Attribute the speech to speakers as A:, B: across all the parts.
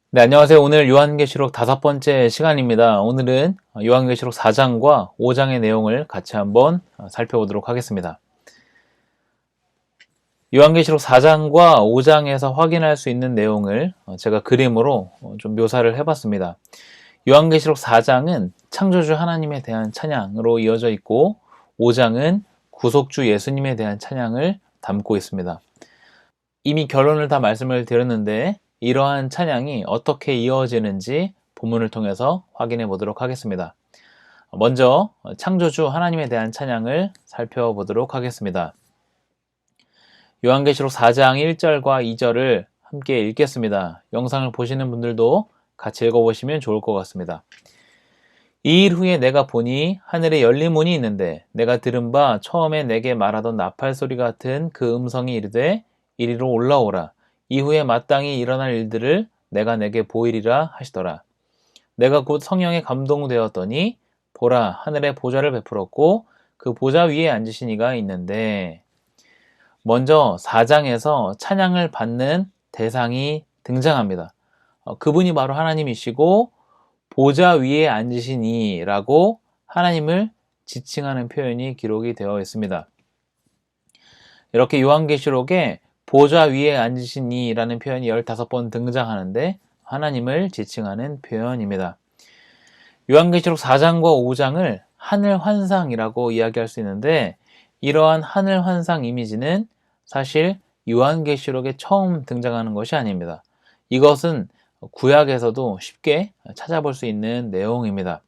A: 네, 안녕하세요. 오늘 요한계시록 5번째 시간입니다. 오늘은 요한계시록 4장과 5장의 내용을 같이 한번 살펴보도록 하겠습니다. 요한계시록 4장과 5장에서 확인할 수 있는 내용을 제가 그림으로 좀 묘사를 해봤습니다. 요한계시록 4장은 창조주 하나님에 대한 찬양으로 이어져 있고 5장은 구속주 예수님에 대한 찬양을 담고 있습니다. 이미 결론을 다 말씀을 드렸는데 이러한 찬양이 어떻게 이어지는지 본문을 통해서 확인해 보도록 하겠습니다. 먼저 창조주 하나님에 대한 찬양을 살펴보도록 하겠습니다. 요한계시록 4장 1절과 2절을 함께 읽겠습니다. 영상을 보시는 분들도 같이 읽어보시면 좋을 것 같습니다. 이 일 후에 내가 보니 하늘에 열린 문이 있는데 내가 들은 바 처음에 내게 말하던 나팔 소리 같은 그 음성이 이르되 이리로 올라오라. 이후에 마땅히 일어날 일들을 내가 내게 보이리라 하시더라. 내가 곧 성령에 감동되었더니 보라, 하늘에 보좌를 베풀었고 그 보좌 위에 앉으신 이가 있는데, 먼저 4장에서 찬양을 받는 대상이 등장합니다. 그분이 바로 하나님이시고 보좌 위에 앉으신 이라고 하나님을 지칭하는 표현이 기록이 되어 있습니다. 이렇게 요한계시록에 보좌 위에 앉으신 이라는 표현이 15번 등장하는데 하나님을 지칭하는 표현입니다. 요한계시록 4장과 5장을 하늘 환상이라고 이야기할 수 있는데, 이러한 하늘 환상 이미지는 사실 요한계시록에 처음 등장하는 것이 아닙니다. 이것은 구약에서도 쉽게 찾아볼 수 있는 내용입니다.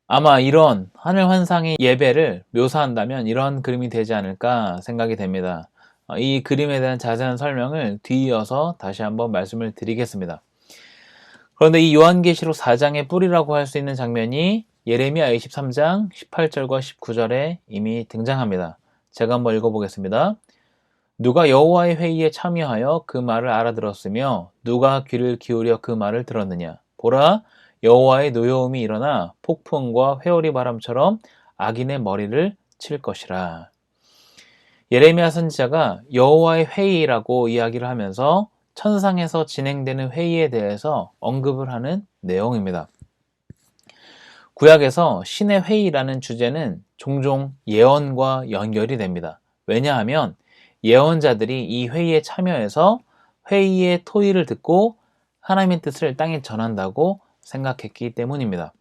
A: 아마 이런 하늘 환상의 예배를 묘사한다면 이런 그림이 되지 않을까 생각이 됩니다. 이 그림에 대한 자세한 설명을 뒤이어서 다시 한번 말씀을 드리겠습니다. 그런데 이 요한계시록 4장의 뿌리라고 할 수 있는 장면이 예레미야 23장 18절과 19절에 이미 등장합니다. 제가 한번 읽어보겠습니다. 누가 여호와의 회의에 참여하여 그 말을 알아들었으며 누가 귀를 기울여 그 말을 들었느냐. 보라, 여호와의 노여움이 일어나 폭풍과 회오리 바람처럼 악인의 머리를 칠 것이라. 예레미야 선지자가 여호와의 회의라고 이야기를 하면서 천상에서 진행되는 회의에 대해서 언급을 하는 내용입니다. 구약에서 신의 회의라는 주제는 종종 예언과 연결이 됩니다. 왜냐하면 예언자들이 이 회의에 참여해서 회의의 토의를 듣고 하나님의 뜻을 땅에 전한다고 생각했기 때문입니다.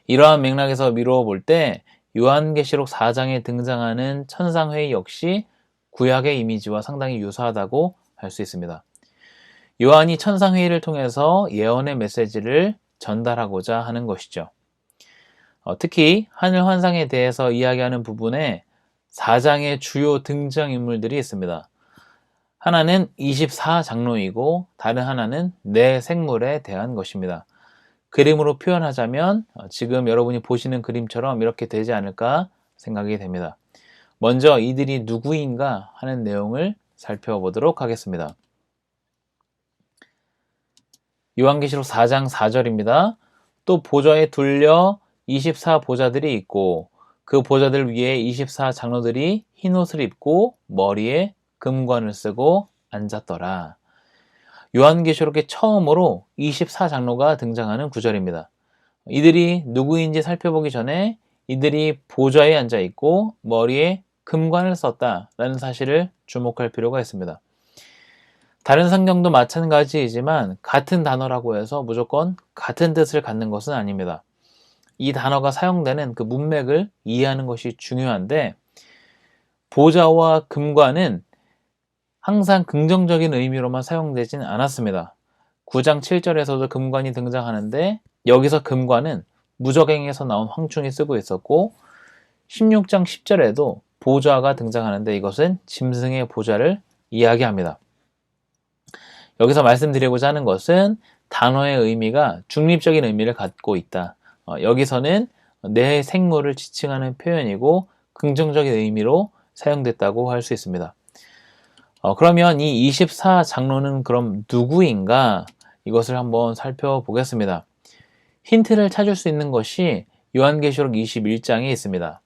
A: 이러한 맥락에서 미루어 볼 때 요한계시록 4장에 등장하는 천상회의 역시 구약의 이미지와 상당히 유사하다고 할 수 있습니다. 요한이 천상회의를 통해서 예언의 메시지를 전달하고자 하는 것이죠. 특히 하늘 환상에 대해서 이야기하는 부분에 4장의 주요 등장인물들이 있습니다. 하나는 24장로이고 다른 하나는 네 생물에 대한 것입니다. 그림으로 표현하자면 지금 여러분이 보시는 그림처럼 이렇게 되지 않을까 생각이 됩니다. 먼저 이들이 누구인가 하는 내용을 살펴보도록 하겠습니다. 요한계시록 4장 4절입니다. 또 보좌에 둘려 24보좌들이 있고 그 보좌들 위에 24장로들이 흰옷을 입고 머리에 금관을 쓰고 앉았더라. 요한계시록에 처음으로 24장로가 등장하는 구절입니다. 이들이 누구인지 살펴보기 전에 이들이 보좌에 앉아 있고 머리에 금관을 썼다라는 사실을 주목할 필요가 있습니다. 다른 성경도 마찬가지이지만 같은 단어라고 해서 무조건 같은 뜻을 갖는 것은 아닙니다. 이 단어가 사용되는 그 문맥을 이해하는 것이 중요한데, 보좌와 금관은 항상 긍정적인 의미로만 사용되진 않았습니다. 9장 7절에서도 금관이 등장하는데 여기서 금관은 무적행에서 나온 황충이 쓰고 있었고, 16장 10절에도 보좌가 등장하는데 이것은 짐승의 보좌를 이야기합니다. 여기서 말씀드리고자 하는 것은 단어의 의미가 중립적인 의미를 갖고 있다. 여기서는 내 생물을 지칭하는 표현이고 긍정적인 의미로 사용됐다고 할 수 있습니다. 그러면 이 24장로는 그럼 누구인가? 이것을 한번 살펴보겠습니다. 힌트를 찾을 수 있는 것이 요한계시록 21장에 있습니다.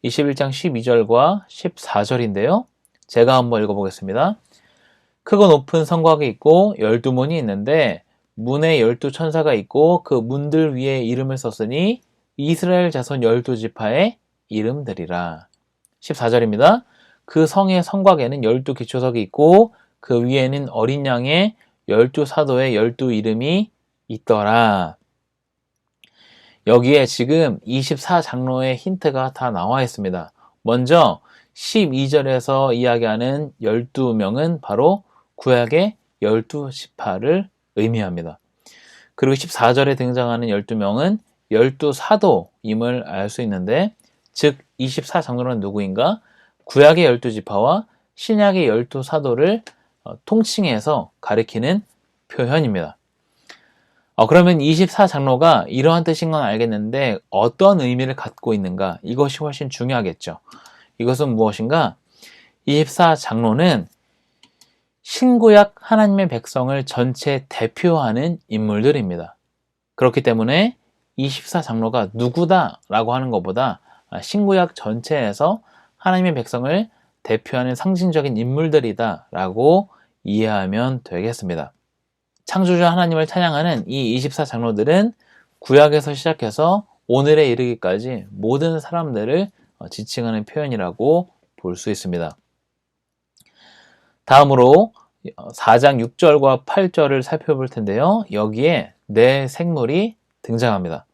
A: 21장 12절과 14절인데요. 제가 한번 읽어보겠습니다. 크고 높은 성곽이 있고 12문이 있는데 문에 12천사가 있고 그 문들 위에 이름을 썼으니 이스라엘 자손 12지파의 이름들이라. 14절입니다. 그 성의 성곽에는 12기초석이 있고 그 위에는 어린 양의 12사도의 12이름이 있더라. 여기에 지금 24장로의 힌트가 다 나와 있습니다. 먼저 12절에서 이야기하는 12명은 바로 구약의 12지파를 의미합니다. 그리고 14절에 등장하는 12명은 12사도임을 알 수 있는데, 즉 24장로는 누구인가? 구약의 12지파와 신약의 12사도를 통칭해서 가리키는 표현입니다. 그러면 24장로가 이러한 뜻인 건 알겠는데 어떤 의미를 갖고 있는가? 이것이 훨씬 중요하겠죠. 이것은 무엇인가? 24장로는 신구약 하나님의 백성을 전체 대표하는 인물들입니다. 그렇기 때문에 24장로가 누구다라고 하는 것보다 신구약 전체에서 하나님의 백성을 대표하는 상징적인 인물들이다라고 이해하면 되겠습니다. 창조주 하나님을 찬양하는 이 24장로들은 구약에서 시작해서 오늘에 이르기까지 모든 사람들을 지칭하는 표현이라고 볼 수 있습니다. 다음으로 4장 6절과 8절을 살펴볼 텐데요. 여기에 네 생물이 등장합니다.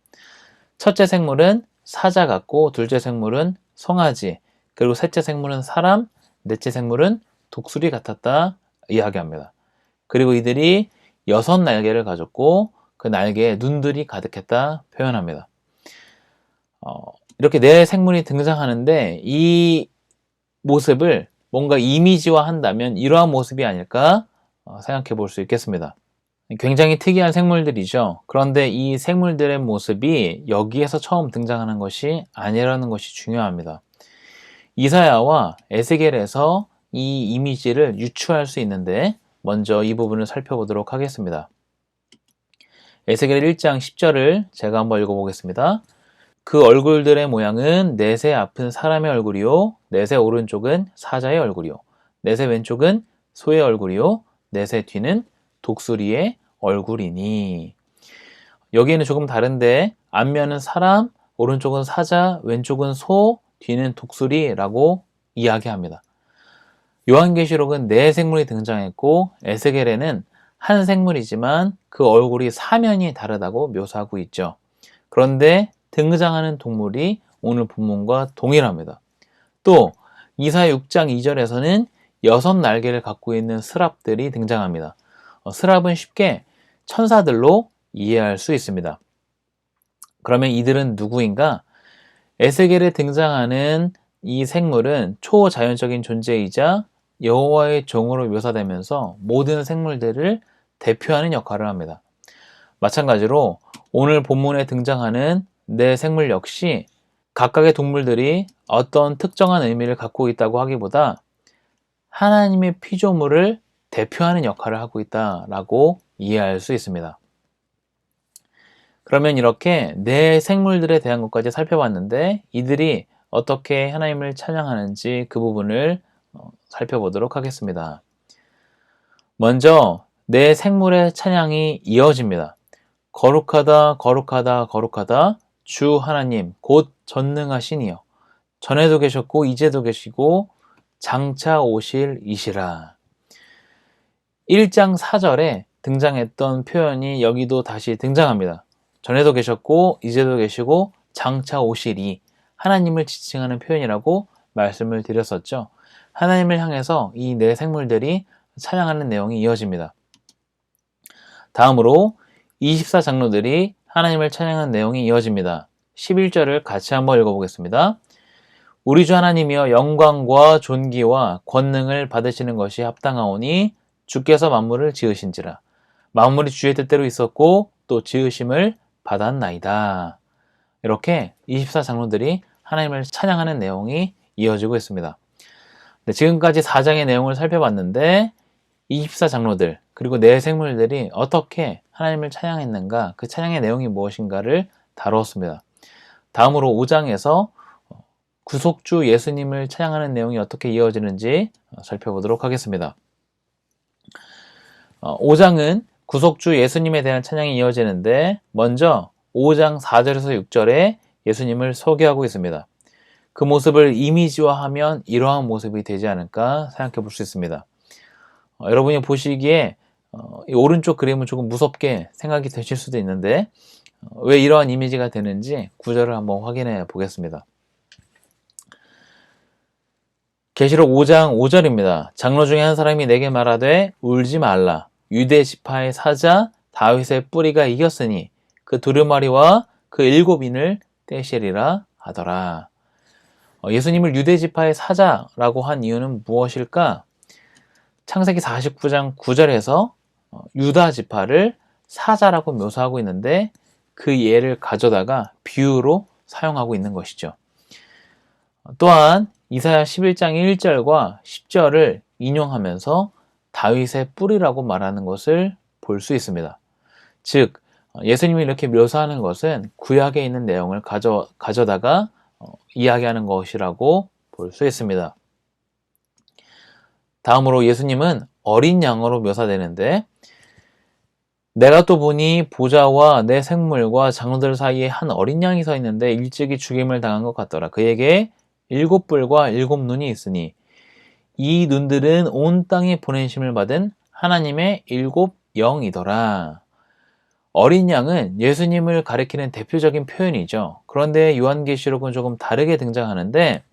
A: 첫째 생물은 사자 같고, 둘째 생물은 송아지, 그리고 셋째 생물은 사람, 넷째 생물은 독수리 같았다 이야기합니다. 그리고 이들이 6날개를 가졌고 그 날개에 눈들이 가득했다 표현합니다. 이렇게 네 생물이 등장하는데 이 모습을 뭔가 이미지화 한다면 이러한 모습이 아닐까 생각해 볼 수 있겠습니다. 굉장히 특이한 생물들이죠. 그런데 이 생물들의 모습이 여기에서 처음 등장하는 것이 아니라는 것이 중요합니다. 이사야와 에스겔에서 이 이미지를 유추할 수 있는데 먼저 이 부분을 살펴보도록 하겠습니다. 에스겔 1장 10절을 제가 한번 읽어보겠습니다. 그 얼굴들의 모양은 넷의 앞은 사람의 얼굴이요, 넷의 오른쪽은 사자의 얼굴이요, 넷의 왼쪽은 소의 얼굴이요, 넷의 뒤는 독수리의 얼굴이니. 여기에는 조금 다른데 앞면은 사람, 오른쪽은 사자, 왼쪽은 소, 뒤는 독수리라고 이야기합니다. 요한계시록은 네 생물이 등장했고 에스겔에는 한 생물이지만 그 얼굴이 사면이 다르다고 묘사하고 있죠. 그런데 등장하는 동물이 오늘 본문과 동일합니다. 또 이사야 6장 2절에서는 6날개를 갖고 있는 스랍들이 등장합니다. 스랍은 쉽게 천사들로 이해할 수 있습니다. 그러면 이들은 누구인가? 에스겔에 등장하는 이 생물은 초자연적인 존재이자 여호와의 종으로 묘사되면서 모든 생물들을 대표하는 역할을 합니다. 마찬가지로 오늘 본문에 등장하는 네 생물 역시 각각의 동물들이 어떤 특정한 의미를 갖고 있다고 하기보다 하나님의 피조물을 대표하는 역할을 하고 있다라고 이해할 수 있습니다. 그러면 이렇게 네 생물들에 대한 것까지 살펴봤는데 이들이 어떻게 하나님을 찬양하는지 그 부분을 살펴보도록 하겠습니다. 먼저 네 생물의 찬양이 이어집니다. 거룩하다, 거룩하다, 거룩하다 주 하나님 곧 전능하신 이여, 전에도 계셨고 이제도 계시고 장차 오실 이시라. 1장 4절에 등장했던 표현이 여기도 다시 등장합니다. 전에도 계셨고 이제도 계시고 장차 오시리, 하나님을 지칭하는 표현이라고 말씀을 드렸었죠. 하나님을 향해서 이 네 생물들이 찬양하는 내용이 이어집니다. 다음으로 24장로들이 하나님을 찬양하는 내용이 이어집니다. 11절을 같이 한번 읽어보겠습니다. 우리 주 하나님이여 영광과 존귀와 권능을 받으시는 것이 합당하오니 주께서 만물을 지으신지라. 만물이 주의 뜻대로 있었고 또 지으심을 받았나이다. 이렇게 24장로들이 하나님을 찬양하는 내용이 이어지고 있습니다. 지금까지 4장의 내용을 살펴봤는데 24장로들 그리고 네 생물들이 어떻게 하나님을 찬양했는가, 그 찬양의 내용이 무엇인가를 다루었습니다. 다음으로 5장에서 구속주 예수님을 찬양하는 내용이 어떻게 이어지는지 살펴보도록 하겠습니다. 5장은 구속주 예수님에 대한 찬양이 이어지는데 먼저 5장 4절에서 6절에 예수님을 소개하고 있습니다. 그 모습을 이미지화하면 이러한 모습이 되지 않을까 생각해 볼 수 있습니다. 여러분이 보시기에 이 오른쪽 그림은 조금 무섭게 생각이 되실 수도 있는데 왜 이러한 이미지가 되는지 구절을 한번 확인해 보겠습니다. 계시록 5장 5절입니다. 장로 중에 한 사람이 내게 말하되 울지 말라. 유대 지파의 사자 다윗의 뿌리가 이겼으니 그 두루마리와 그 7인을 떼시리라 하더라. 예수님을 유대 지파의 사자라고 한 이유는 무엇일까? 창세기 49장 9절에서 유다 지파를 사자라고 묘사하고 있는데 그 예를 가져다가 비유로 사용하고 있는 것이죠. 또한 이사야 11장 1절과 10절을 인용하면서 다윗의 뿌리라고 말하는 것을 볼 수 있습니다. 즉 예수님이 이렇게 묘사하는 것은 구약에 있는 내용을 가져다가 이야기하는 것이라고 볼 수 있습니다. 다음으로 예수님은 어린 양으로 묘사되는데 내가 또 보니 보좌와 내 생물과 장로들 사이에 한 어린 양이 서 있는데 일찍이 죽임을 당한 것 같더라. 그에게 7뿔과 7눈이 있으니 이 눈들은 온 땅에 보내심을 받은 하나님의 7영이더라. 어린 양은 예수님을 가리키는 대표적인 표현이죠. 그런데 요한계시록은 조금 다르게 등장하는데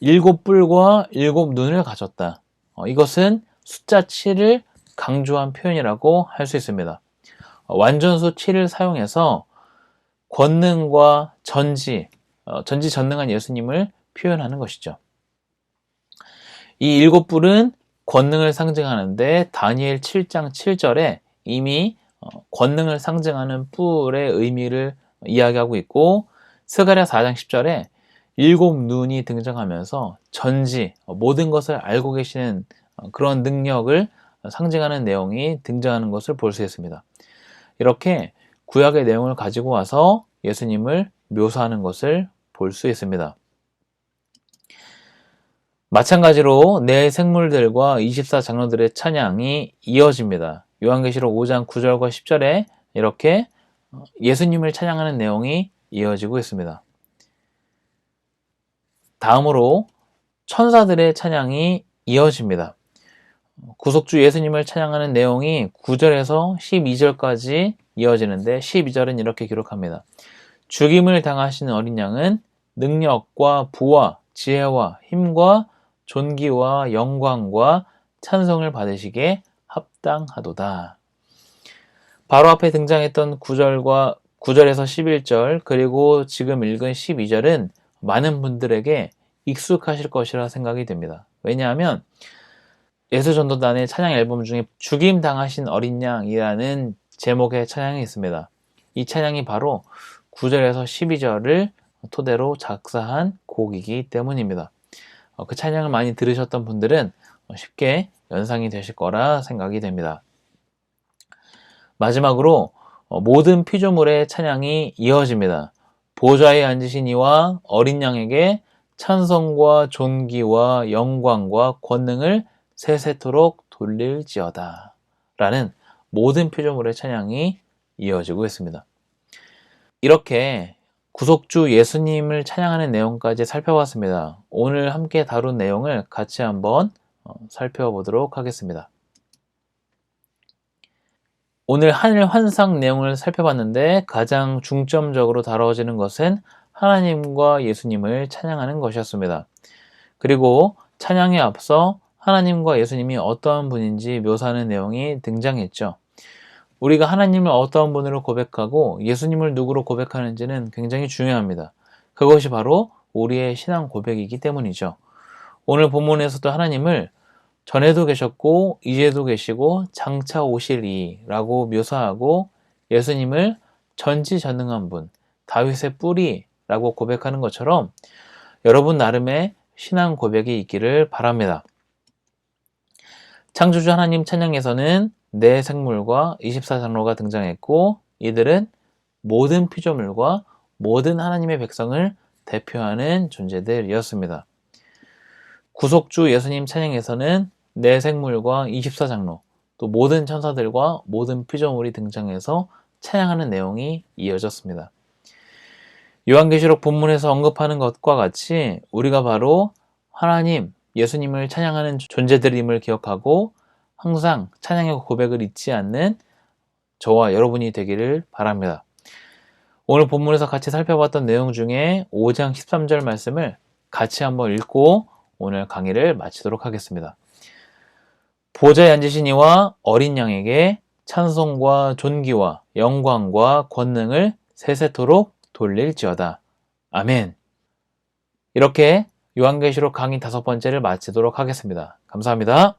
A: 7뿔과 7눈을 가졌다. 이것은 숫자 7을 강조한 표현이라고 할 수 있습니다. 완전수 7을 사용해서 권능과 전지전능한 예수님을 표현하는 것이죠. 이 7뿔은 권능을 상징하는데 다니엘 7장 7절에 이미 권능을 상징하는 뿔의 의미를 이야기하고 있고 스가랴 4장 10절에 7눈이 등장하면서 모든 것을 알고 계시는 그런 능력을 상징하는 내용이 등장하는 것을 볼 수 있습니다. 이렇게 구약의 내용을 가지고 와서 예수님을 묘사하는 것을 볼 수 있습니다. 마찬가지로 내 생물들과 24장로들의 찬양이 이어집니다. 요한계시록 5장 9절과 10절에 이렇게 예수님을 찬양하는 내용이 이어지고 있습니다. 다음으로 천사들의 찬양이 이어집니다. 구속주 예수님을 찬양하는 내용이 9절에서 12절까지 이어지는데 12절은 이렇게 기록합니다. 죽임을 당하신 어린 양은 능력과 부와 지혜와 힘과 존귀와 영광과 찬송을 받으시기에 합당하도다. 바로 앞에 등장했던 9절에서 11절 그리고 지금 읽은 12절은 많은 분들에게 익숙하실 것이라 생각이 됩니다. 왜냐하면 예수전도단의 찬양 앨범 중에 죽임 당하신 어린 양이라는 제목의 찬양이 있습니다. 이 찬양이 바로 9절에서 12절을 토대로 작사한 곡이기 때문입니다. 그 찬양을 많이 들으셨던 분들은 쉽게 연상이 되실 거라 생각이 됩니다. 마지막으로 모든 피조물의 찬양이 이어집니다. 보좌에 앉으신 이와 어린 양에게 찬송과 존귀와 영광과 권능을 세세토록 돌릴지어다 라는 모든 피조물의 찬양이 이어지고 있습니다. 이렇게 구속주 예수님을 찬양하는 내용까지 살펴봤습니다. 오늘 함께 다룬 내용을 같이 한번 살펴보도록 하겠습니다. 오늘 하늘 환상 내용을 살펴봤는데 가장 중점적으로 다뤄지는 것은 하나님과 예수님을 찬양하는 것이었습니다. 그리고 찬양에 앞서 하나님과 예수님이 어떠한 분인지 묘사하는 내용이 등장했죠. 우리가 하나님을 어떠한 분으로 고백하고 예수님을 누구로 고백하는지는 굉장히 중요합니다. 그것이 바로 우리의 신앙 고백이기 때문이죠. 오늘 본문에서도 하나님을 전에도 계셨고 이제도 계시고 장차 오시리라고 묘사하고 예수님을 전지전능한 분, 다윗의 뿌리라고 고백하는 것처럼 여러분 나름의 신앙 고백이 있기를 바랍니다. 창조주 하나님 찬양에서는 내 생물과 24장로가 등장했고 이들은 모든 피조물과 모든 하나님의 백성을 대표하는 존재들이었습니다. 구속주 예수님 찬양에서는 내 생물과 24장로, 또 모든 천사들과 모든 피조물이 등장해서 찬양하는 내용이 이어졌습니다. 요한계시록 본문에서 언급하는 것과 같이 우리가 바로 하나님, 예수님을 찬양하는 존재들임을 기억하고 항상 찬양의 고백을 잊지 않는 저와 여러분이 되기를 바랍니다. 오늘 본문에서 같이 살펴봤던 내용 중에 5장 13절 말씀을 같이 한번 읽고 오늘 강의를 마치도록 하겠습니다. 보좌에 앉으신 이와 어린 양에게 찬송과 존귀와 영광과 권능을 세세토록 돌릴지어다. 아멘. 이렇게 요한계시록 강의 5번째를 마치도록 하겠습니다. 감사합니다.